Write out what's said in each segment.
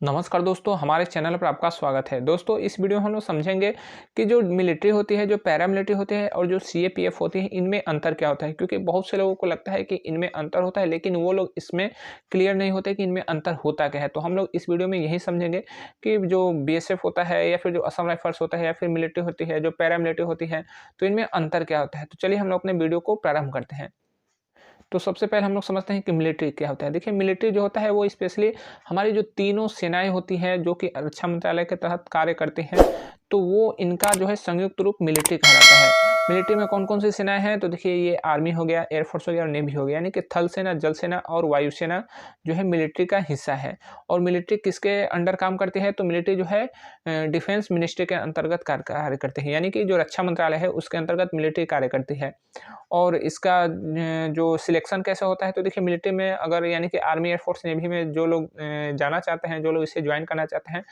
नमस्कार दोस्तों, हमारे चैनल पर आपका स्वागत है। दोस्तों, इस वीडियो में हम लोग समझेंगे कि जो मिलिट्री होती है, जो पैरामिलिट्री होते हैं और जो सीएपीएफ होती है, इनमें अंतर क्या होता है। क्योंकि बहुत से लोगों को लगता है कि इनमें अंतर होता है, लेकिन वो लोग इसमें क्लियर नहीं होते कि इनमें अंतर होता क्या है। तो हम लोग इस वीडियो में यही समझेंगे कि जो बीएसएफ होता है या फिर जो असम राइफल्स होता है या फिर मिलिट्री होती है, जो पैरामिलिट्री होती है, तो इनमें अंतर क्या होता है। तो चलिए हम लोग अपने वीडियो को प्रारंभ करते हैं। तो सबसे पहले हम लोग समझते हैं कि मिलिट्री क्या होता है। देखिए, मिलिट्री जो होता है वो स्पेशली हमारी जो तीनों सेनाएँ होती हैं जो कि रक्षा मंत्रालय के तहत कार्य करती हैं, तो वो इनका जो है संयुक्त रूप मिलिट्री कहलाता है। मिलिट्री में कौन-कौन सी सेनाएँ हैं, तो देखिए ये आर्मी हो गया, एयर फोर्स हो गया और नेवी हो गया, यानी कि थल सेना, जल सेना और वायु सेना जो है मिलिट्री का हिस्सा है। और मिलिट्री किसके अंडर काम करती है, तो मिलिट्री जो है डिफेंस मिनिस्ट्री के अंतर्गत कार्य करती है, यानी कि जो रक्षा मंत्रालय है उसके अंतर्गत मिलिट्री कार्य करती है। और इसका जो सिलेक्शन कैसा होता है, तो देखिए मिलिट्री में अगर यानी कि आर्मी, एयर फोर्स, नेवी में जो लोग जाना चाहते हैं, जो लोग इसे ज्वाइन करना चाहते हैं,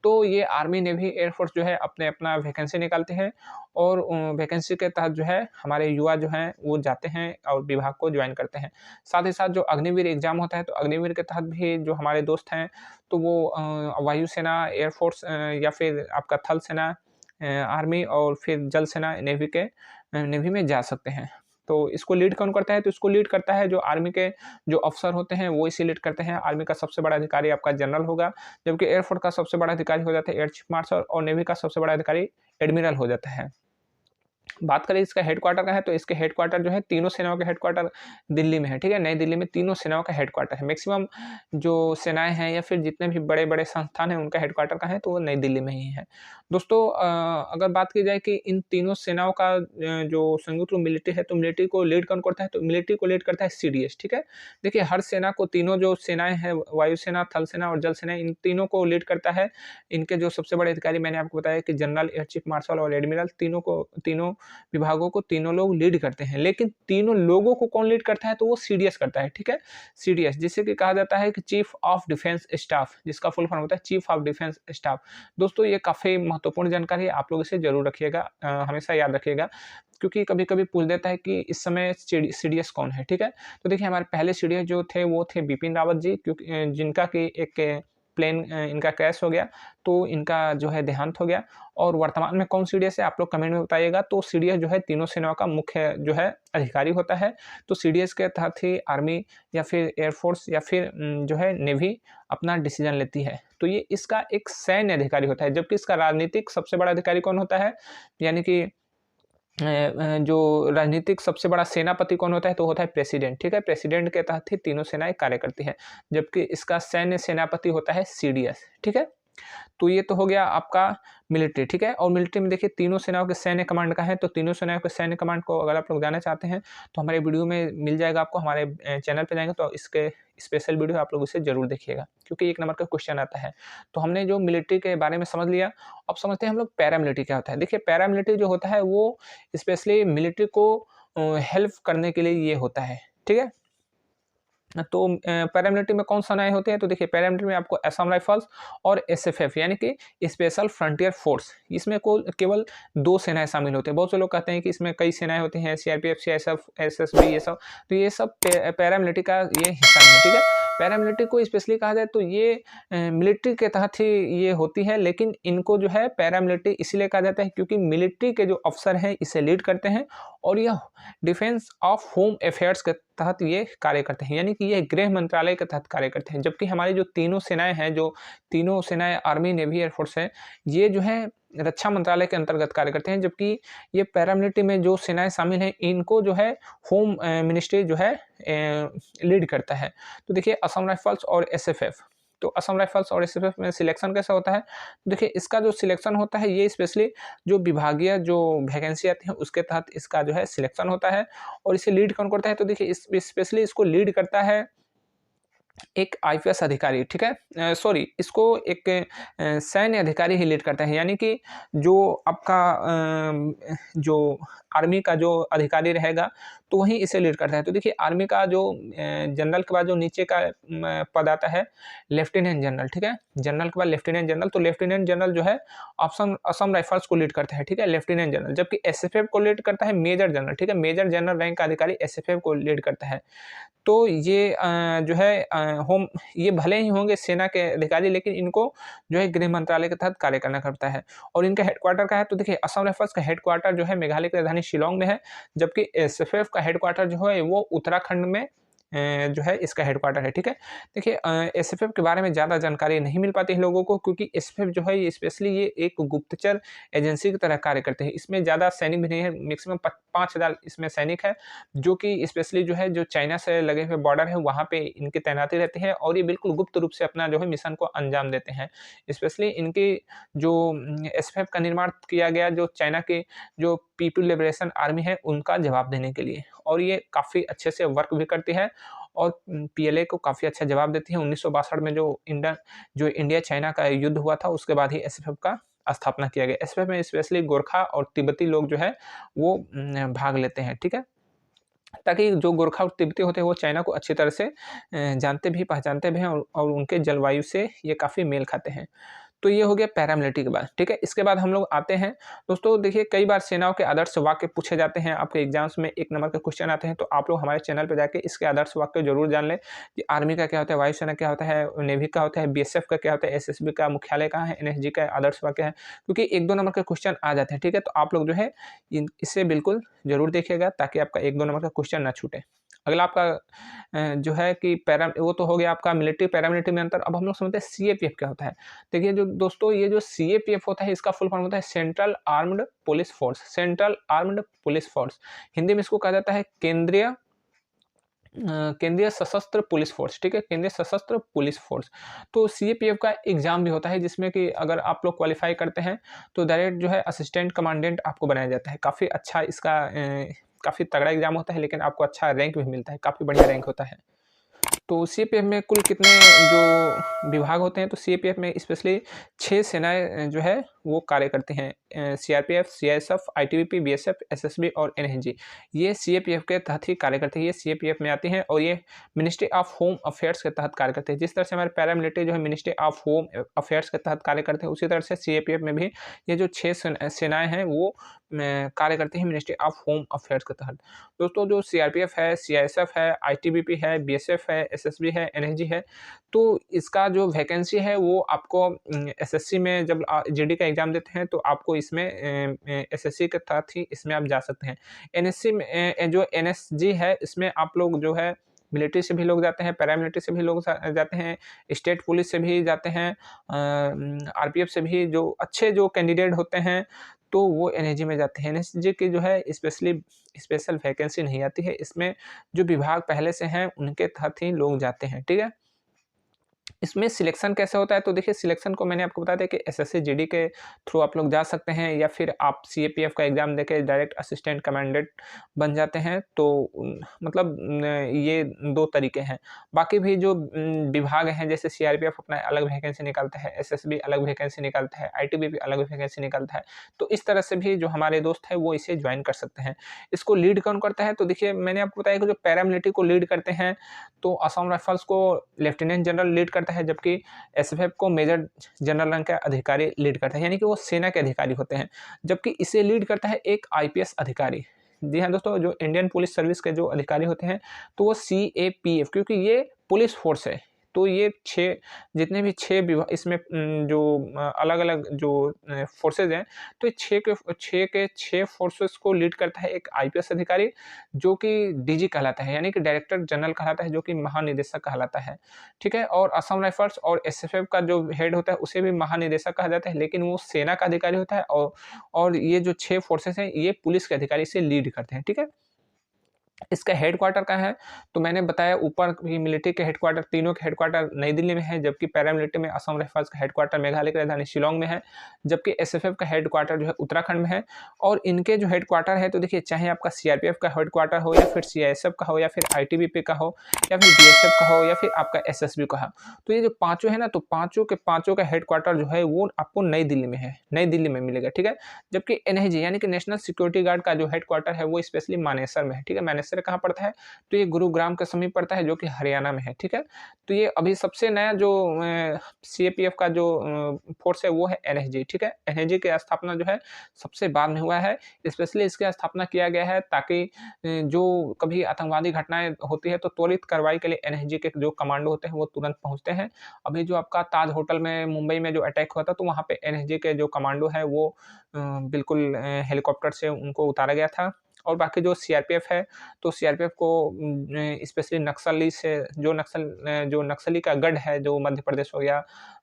तो ये आर्मी, नेवी, एयर फोर्स जो है अपना वैकेंसी निकालते हैं और वैकेंसी के तहत जो है हमारे युवा जो हैं वो जाते हैं और विभाग को ज्वाइन करते हैं। साथ ही साथ जो अग्निवीर एग्ज़ाम होता है, तो अग्निवीर के तहत भी जो हमारे दोस्त हैं, तो वो वायुसेना, एयर फोर्स या फिर आपका थल सेना, आर्मी और फिर जल सेना, नेवी में जा सकते हैं। तो इसको लीड कौन करता है, तो इसको लीड करता है जो आर्मी के जो अफ़सर होते हैं, वो इसे लीड करते हैं। आर्मी का सबसे बड़ा अधिकारी आपका जनरल होगा, जबकि एयर फोर्स का सबसे बड़ा अधिकारी हो जाता है एयर चीफ मार्शल और नेवी का सबसे बड़ा अधिकारी एडमिरल हो जाता है। बात करें इसका हेडक्वार्टर का है, तो इसके हेडक्वार्टर जो है तीनों सेनाओं के हेडक्वार्टर दिल्ली में है, ठीक है? नई दिल्ली में तीनों सेनाओं का हेडक्वार्टर है। मैक्सिमम जो सेनाएँ हैं या फिर जितने भी बड़े-बड़े संस्थान हैं, उनका हेडक्वार्टर कहाँ है, तो वो नई दिल्ली में ही है। दोस्तों, अगर बात की जाए कि इन तीनों सेनाओं का जो संयुक्त रूप मिलिट्री है, तो मिलिट्री को लीड कौन करता है, तो मिलिट्री को लीड करता है सीडीएस, ठीक है? देखिए, हर सेना को तीनों जो सेनाएँ हैं, वायुसेना, थल सेना और जल सेना, इन तीनों को लीड करता है। इनके जो सबसे बड़े अधिकारी मैंने आपको बताया कि जनरल, एयर चीफ मार्शल और एडमिरल, तीनों विभागों को तीनों लोग लीड करते हैं। लेकिन तीनों लोगों को कौन लीड करता है, तो वो सीडीएस करता है, ठीक है? सीडीएस जिसे कि कहा जाता है कि चीफ ऑफ डिफेंस स्टाफ, जिसका फुल फॉर्म होता है चीफ ऑफ डिफेंस स्टाफ। दोस्तों, ये काफ़ी महत्वपूर्ण जानकारी है, आप लोग इसे ज़रूर रखिएगा, हमेशा याद रखिएगा, क्योंकि कभी-कभी पूछ देता है कि इस समय सीडीएस कौन है, ठीक है? तो देखिए, हमारे पहले सीडीएस जो थे वो थे बिपिन रावत जी, क्योंकि जिनका कि एक प्लेन इनका क्रैश हो गया, तो इनका जो है देहांत हो गया। और वर्तमान में कौन सीडीएस है, आप लोग कमेंट में बताइएगा। तो सीडीएस जो है तीनों सेनाओं का मुख्य जो है अधिकारी होता है। तो सीडीएस के तहत ही आर्मी या फिर एयर फोर्स या फिर जो है नेवी अपना डिसीजन लेती है। तो ये इसका एक सैन्य अधिकारी होता है, जबकि इसका राजनीतिक सबसे बड़ा अधिकारी कौन होता है, यानी कि जो राजनीतिक सबसे बड़ा सेनापति कौन होता है, तो होता है प्रेसिडेंट, ठीक है? प्रेसिडेंट के तहत ही तीनों सेनाएँ कार्य करती हैं, जबकि इसका सैन्य सेनापति होता है सीडीएस, ठीक है? तो ये तो हो गया आपका मिलिट्री, ठीक है? और मिलिट्री में देखिए तीनों सेनाओं के सैन्य कमांड का है, तो तीनों सेनाओं के सैन्य कमांड को अगर आप लोग जानना चाहते हैं, तो हमारे वीडियो में मिल जाएगा आपको, हमारे चैनल पे जाएँगे तो इसके स्पेशल वीडियो आप लोग इसे ज़रूर देखिएगा, क्योंकि 1 नंबर का क्वेश्चन आता है। तो हमने जो मिलिट्री के बारे में समझ लिया, अब समझते हैं हम लोग पैरामिलिट्री क्या होता है। देखिए, पैरामिलिट्री जो होता है वो स्पेशली मिलिट्री को हेल्प करने के लिए ये होता है, ठीक है? तो पैरामिलिट्री में कौन सेनाएँ होते हैं, तो देखिए पैरामिलिट्री में आपको असम राइफल्स और एसएफएफ यानी कि स्पेशल फ्रंटियर फोर्स, इसमें को केवल 2 सेनाएँ शामिल होते हैं। बहुत से लोग कहते हैं कि इसमें कई सेनाएँ होती हैं, सीआरपीएफ, सीआईएसएफ, एसएसबी, ये सब। तो ये सब पैरामिलिट्री का ये हिस्सा नहीं है, ठीक है? पैरामिलिट्री को स्पेशली कहा जाए तो ये मिलिट्री के तहत ही ये होती है, लेकिन इनको जो है पैरामिलिट्री इसीलिए कहा जाता है क्योंकि मिलिट्री के जो अफ़सर हैं इसे लीड करते हैं और यह डिफेंस ऑफ होम अफेयर्स के तहत ये कार्य करते हैं, यानी कि ये गृह मंत्रालय के तहत कार्य करते हैं। जबकि हमारी जो तीनों सेनाएँ हैं, जो तीनों सेनाएँ आर्मी, नेवी, एयर फोर्स है, ये जो है रक्षा मंत्रालय के अंतर्गत कार्य करते हैं। जबकि ये पैरामिलिट्री में जो सेनाएँ शामिल हैं, इनको जो है होम मिनिस्ट्री जो है लीड करता है। तो देखिए असम राइफल्स और एसएफएफ, तो असम राइफल्स और एसएफएफ में सिलेक्शन कैसा होता है? देखिए, इसका जो सिलेक्शन होता है ये स्पेशली जो विभागीय जो वैकेंसी आती है उसके तहत इसका जो है सिलेक्शन होता है। और इसे लीड कौन करता है, तो देखिए इस स्पेशली इसको लीड करता है एक आईपीएस अधिकारी, ठीक है? सॉरी, इसको एक सैन्य अधिकारी ही लीड करता है, यानी कि जो आपका जो आर्मी का जो अधिकारी रहेगा, तो वही इसे लीड करता है। तो देखिए आर्मी का जो जनरल के बाद जो नीचे का पद आता है लेफ्टिनेंट जनरल, ठीक है? जनरल के बाद लेफ्टिनेंट जनरल, तो लेफ्टिनेंट जनरल जो है असम राइफल्स को लीड करता है, ठीक है? लेफ्टिनेंट जनरल, जबकि एसएफएफ को लीड करता है मेजर जनरल, ठीक है? मेजर जनरल रैंक का अधिकारी एसएफएफ को लीड करता है। तो ये जो है होम ये भले ही होंगे सेना के अधिकारी, लेकिन इनको जो है गृह मंत्रालय के तहत कार्य करना पड़ता है। और इनका हेडक्वार्टर कहाँ है, तो देखिए असम राइफल्स का हेडक्वार्टर जो है मेघालय की राजधानी शिलांग में है, जबकि एसएफएफ का हेडक्वार्टर जो है वो उत्तराखंड में जो है इसका हेडक्वार्टर है, ठीक है। देखिए एसएफएफ के बारे में ज़्यादा जानकारी नहीं मिल पाती है लोगों को, क्योंकि एसएफएफ जो है ये स्पेशली ये एक गुप्तचर एजेंसी की तरह कार्य करते हैं। इसमें ज़्यादा सैनिक भी नहीं है, मैक्सिमम 5,000 इसमें सैनिक है, जो कि स्पेशली जो है जो चाइना से लगे हुए बॉर्डर है वहाँ पे इनकी तैनाती रहती है, और ये बिल्कुल गुप्त रूप से अपना जो है मिशन को अंजाम देते हैं। स्पेशली इनकी जो एसएफएफ का निर्माण किया गया जो चाइना की जो पीपल लिबरेशन आर्मी है उनका जवाब देने के लिए, और ये काफ़ी अच्छे से वर्क भी करती है और पीएलए को काफ़ी अच्छा जवाब देती है। 1962 में जो इंडिया चाइना का युद्ध हुआ था उसके बाद ही एसएफएफ का स्थापना किया गया। एसएफएफ में स्पेशली गोरखा और तिब्बती लोग जो है वो भाग लेते हैं, ठीक है? ताकि जो गोरखा और तिब्बती होते हैं वो चाइना को अच्छी तरह से जानते भी पहचानते भी हैं, और उनके जलवायु से ये काफ़ी मेल खाते हैं। तो ये हो गया पैरामिलिट्री के बाद, ठीक है। इसके बाद हम लोग आते हैं दोस्तों, देखिए कई बार सेनाओं के आदर्श वाक्य पूछे जाते हैं, आपके एग्जाम्स में 1 नंबर के क्वेश्चन आते हैं, तो आप लोग हमारे चैनल पे जाके इसके आदर्श वाक्य जरूर जान लें कि आर्मी का क्या होता है, वायुसेना क्या होता है, नेवी का होता है, बीएसएफ का क्या होता है, एसएसबी का मुख्यालय कहाँ है, एनएसजी का आदर्श वाक्य है, क्योंकि 1-2 नंबर के क्वेश्चन आ जाते हैं, ठीक है। तो आप लोग जो है इससे बिल्कुल जरूर देखिएगा ताकि आपका 1-2 नंबर का क्वेश्चन ना छूटे। अगला आपका जो है कि वो तो हो गया आपका मिलिट्री पैरामिलिट्री में अंतर। अब हम लोग समझते हैं सीएपीएफ क्या होता है। देखिए जो दोस्तों ये जो सीएपीएफ होता है इसका फुल फॉर्म होता है central armed police force. Central armed police force, Hindi में इसको कहा जाता है केंद्रीय सशस्त्र पुलिस फोर्स, ठीक है, केंद्रीय सशस्त्र पुलिस फोर्स। तो सीएपीएफ का एग्जाम भी होता है जिसमें कि अगर आप लोग क्वालिफाई करते हैं तो डायरेक्ट जो है असिस्टेंट कमांडेंट आपको बनाया जाता है। काफ़ी अच्छा इसका काफ़ी तगड़ा एग्जाम होता है, लेकिन आपको अच्छा रैंक भी मिलता है, काफ़ी बढ़िया रैंक होता है। तो सीएपीएफ में कुल कितने जो विभाग होते हैं, तो सीएपीएफ में स्पेशली 6 सेनाएं जो है वो कार्य करती हैं। CRPF, CISF, ITBP, BSF, SSB और एनएसजी, ये सीएपीएफ के तहत ही कार्य करती है। ये सीएपीएफ में आती हैं और ये मिनिस्ट्री ऑफ होम अफेयर्स के तहत कार्य करते हैं। जिस तरह से हमारे पैरामिलिट्री जो है मिनिस्ट्री ऑफ होम अफेयर्स के तहत कार्य करते हैं, उसी तरह से सीएपीएफ में भी ये जो 6 सेनाएं हैं वो कार्य करती हैं मिनिस्ट्री ऑफ होम अफेयर्स के तहत। दोस्तों जो सीआरपीएफ है, सीआईएसएफ है, आईटीबीपी है, बीएसएफ है, एसएसबी है, एनएसजी है, तो इसका जो वैकेंसी है वो आपको एसएससी में जब जीडी का एग्जाम देते हैं तो आपको इसमें एसएससी के तहत ही इसमें आप जा सकते हैं। एनएससी में जो एनएसजी है इसमें आप लोग जो है मिलिट्री से भी लोग जाते हैं, पैरामिलिट्री से भी लोग जाते हैं, स्टेट पुलिस से भी जाते हैं, आरपीएफ से भी जो अच्छे जो कैंडिडेट होते हैं तो वो एनएसजी में जाते हैं। एनएसजी की जो है स्पेशल वैकेंसी नहीं आती है, इसमें जो विभाग पहले से हैं उनके तहत ही लोग जाते हैं, ठीक है। इसमें सिलेक्शन कैसे होता है, तो देखिए सिलेक्शन को मैंने आपको बताया था कि एसएससी जीडी के थ्रू आप लोग जा सकते हैं, या फिर आप सीएपीएफ का एग्जाम देके डायरेक्ट असिस्टेंट कमांडेंट बन जाते हैं। तो मतलब ये 2 तरीके हैं। बाकी भी जो विभाग हैं जैसे सीआरपीएफ अपना अलग वैकेंसी निकालता है, एसएसबी अलग वैकेंसी निकालता है, आईटीबीपी अलग वैकेंसी निकालता है। तो इस तरह से भी जो हमारे दोस्त हैं वो इसे ज्वाइन कर सकते हैं। इसको लीड कौन करता है, तो देखिए मैंने आपको बताया कि जो पैरामिलिट्री को लीड करते हैं तो असम राइफल्स को लेफ्टिनेंट जनरल लीड करता है, जबकि एसएफएफ को मेजर जनरल रैंक का अधिकारी लीड करता है, यानी कि वो सेना के अधिकारी होते हैं। जबकि इसे लीड करता है एक आईपीएस अधिकारी। जी हाँ दोस्तों, जो इंडियन पुलिस सर्विस के जो अधिकारी होते हैं तो वो सीएपीएफ, क्योंकि ये पुलिस फोर्स है तो ये 6 जितने भी 6 विभाग इसमें जो अलग-अलग जो फोर्सेज हैं तो ये 6 फोर्सेस को लीड करता है एक आईपीएस अधिकारी जो कि डीजी कहलाता है, यानी कि डायरेक्टर जनरल कहलाता है, जो कि महानिदेशक कहलाता है, ठीक है। और असम राइफल्स और एसएफएफ का जो हेड होता है उसे भी महानिदेशक कहा जाता है, लेकिन वो सेना का अधिकारी होता है, और ये जो 6 फोर्सेस हैं ये पुलिस के अधिकारी से लीड करते हैं, ठीक है। इसका हेडक्वार्टर कहाँ है, तो मैंने बताया ऊपर भी मिलिट्री के हेडक्वार्टर तीनों के हेडक्वार्टर नई दिल्ली में है, जबकि पैरामिलिट्री में असम राइफल्स का हेडक्वार्टर मेघालय की राजधानी शिलांग में है, जबकि एसएफएफ का हेडक्वार्टर जो है उत्तराखंड में है। और इनके जो हेडक्वार्टर है तो देखिए चाहे आपका सीआरपीएफ का हेडक्वार्टर हो, या फिर सीआईएसएफ का हो, या फिर आईटीबीपी का हो, या फिर बीएसएफ का हो, या फिर आपका एसएसबी का हो, तो ये जो पाँचों है ना, तो पाँचों का हेडक्वार्टर जो है वो आपको नई दिल्ली में है, नई दिल्ली में मिलेगा, ठीक है। जबकि एनआईजी यानी कि नेशनल सिक्योरिटी गार्ड का जो हेडक्वार्टर है वो स्पेशली मानेसर में है, ठीक है, मानेसर भुवनेश्वर कहाँ पड़ता है, तो ये गुरुग्राम के समीप पड़ता है जो कि हरियाणा में है, ठीक है। तो ये अभी सबसे नया जो सीएपीएफ का जो फ़ोर्स है वो है एनएसजी, ठीक है। एनएसजी की स्थापना जो है सबसे बाद में हुआ है, स्पेशली इसकी स्थापना किया गया है ताकि जो कभी आतंकवादी घटनाएँ होती है तो त्वरित कार्रवाई के लिए एनएसजी के जो कमांडो होते हैं वो तुरंत पहुँचते हैं। अभी जो आपका ताज होटल में मुंबई में जो अटैक हुआ था तो वहाँ पे एनएसजी के जो कमांडो हैं वो बिल्कुल हेलीकॉप्टर से उनको उतारा गया था। और बाकी जो सीआरपीएफ है, तो सीआरपीएफ को स्पेशली नक्सली से जो नक्सली का गढ़ है, जो मध्य प्रदेश हो गया,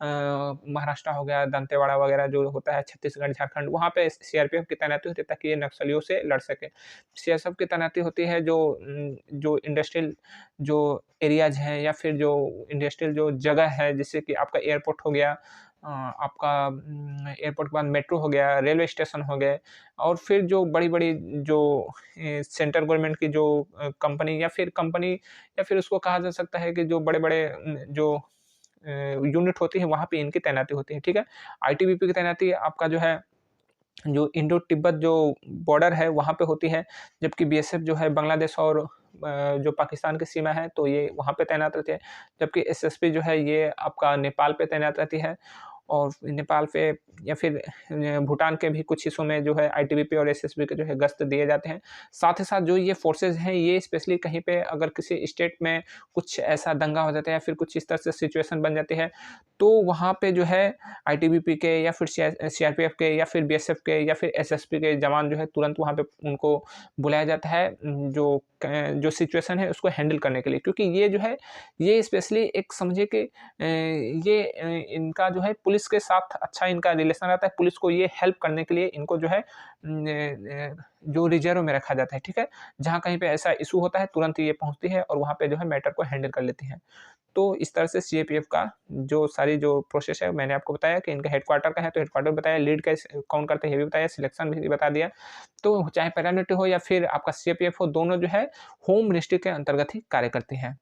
महाराष्ट्र हो गया, दंतेवाड़ा वगैरह जो होता है, छत्तीसगढ़, झारखंड, वहाँ पे सीआरपीएफ की तैनाती होती है ताकि ये नक्सलियों से लड़ सके। सीएसएफ की तैनाती होती है जो इंडस्ट्रियल जो एरियाज़ हैं या फिर जो इंडस्ट्रियल जो जगह है, जैसे कि आपका एयरपोर्ट हो गया, आपका एयरपोर्ट के बाद मेट्रो हो गया, रेलवे स्टेशन हो गए, और फिर जो बड़ी-बड़ी जो सेंट्रल गवर्नमेंट की जो कंपनी या फिर उसको कहा जा सकता है कि जो बड़े-बड़े जो यूनिट होती है वहाँ पे इनकी तैनाती होती है, ठीक है। आईटीबीपी की तैनाती आपका जो है, जो इंडो तिब्बत जो बॉर्डर है वहाँ पे होती है, जबकि बीएसएफ जो है बांग्लादेश और जो पाकिस्तान की सीमा है तो ये वहाँ पे तैनात रहती है, जबकि एसएसबी जो है ये आपका नेपाल पे तैनात रहती है। और नेपाल पे या फिर भूटान के भी कुछ हिस्सों में जो है आईटीबीपी और एसएसबी के जो है गश्त दिए जाते हैं। साथ ही साथ जो ये फ़ोर्सेज़ हैं ये स्पेशली कहीं पे अगर किसी स्टेट में कुछ ऐसा दंगा हो जाता है या फिर कुछ इस तरह से सिचुएशन बन जाती है, तो वहाँ पे जो है आईटीबीपी के या फिर सीआरपीएफ के या फिर बीएसएफ के या फिर एसएसबी के जवान जो है तुरंत वहाँ पे उनको बुलाया जाता है, जो सिचुएशन है उसको हैंडल करने के लिए। क्योंकि ये जो है, ये स्पेशली एक समझिए कि इनका जो है पुलिस के साथ अच्छा इनका रिलेशन रहता है, पुलिस को ये हेल्प करने के लिए इनको जो है जो रिज़र्व में रखा जाता है, ठीक है? जहाँ कहीं पे ऐसा इश्यू होता है तुरंत ये पहुँचती है और वहाँ पे जो है मैटर को हैंडल कर लेती हैं। तो इस तरह से सीएपीएफ का जो सारी जो प्रोसेस है मैंने आपको बताया कि इनका हेडक्वार्टर का है, तो हेडक्वार्टर बताया, लीड कैसे कौन करते हैं ये भी बताया, सिलेक्शन भी बता दिया। तो चाहे पैरामिलिट्री हो या फिर आपका सीएपीएफ हो, दोनों जो है होम मिनिस्ट्री के अंतर्गत ही कार्य करती हैं।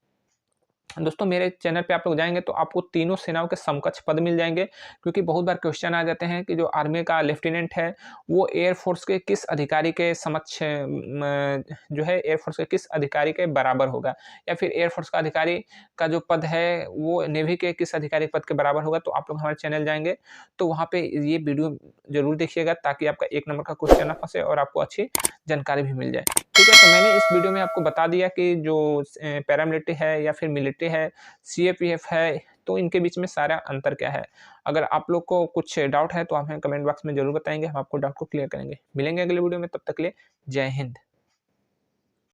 दोस्तों मेरे चैनल पे आप लोग जाएँगे तो आपको तीनों सेनाओं के समकक्ष पद मिल जाएँगे, क्योंकि बहुत बार क्वेश्चन आ जाते हैं कि जो आर्मी का लेफ्टिनेंट है, वो एयर फ़ोर्स के किस अधिकारी के समक्ष जो है एयर फ़ोर्स के किस अधिकारी के बराबर होगा, या फिर एयर फ़ोर्स का अधिकारी का जो पद है, वो नेवी के किस अधिकारी पद के बराबर होगा। तो आप लोग हमारे चैनल जाएँगे, तो वहाँ पे ये वीडियो ज़रूर देखिएगा ताकि आपका 1 नंबर का क्वेश्चन ना फँसे और आपको अच्छी जानकारी भी मिल जाए। ठीक है, तो मैंने इस वीडियो में आपको बता दिया कि जो पैरामिलिट्री है या फिर मिलिट्री है, सीएपीएफ है, तो इनके बीच में सारा अंतर क्या है। अगर आप लोग को कुछ डाउट है तो आप हमें कमेंट बॉक्स में ज़रूर बताएँगे, हम आपको डाउट को क्लियर करेंगे। मिलेंगे अगले वीडियो में, तब तक के लिए जय हिंद।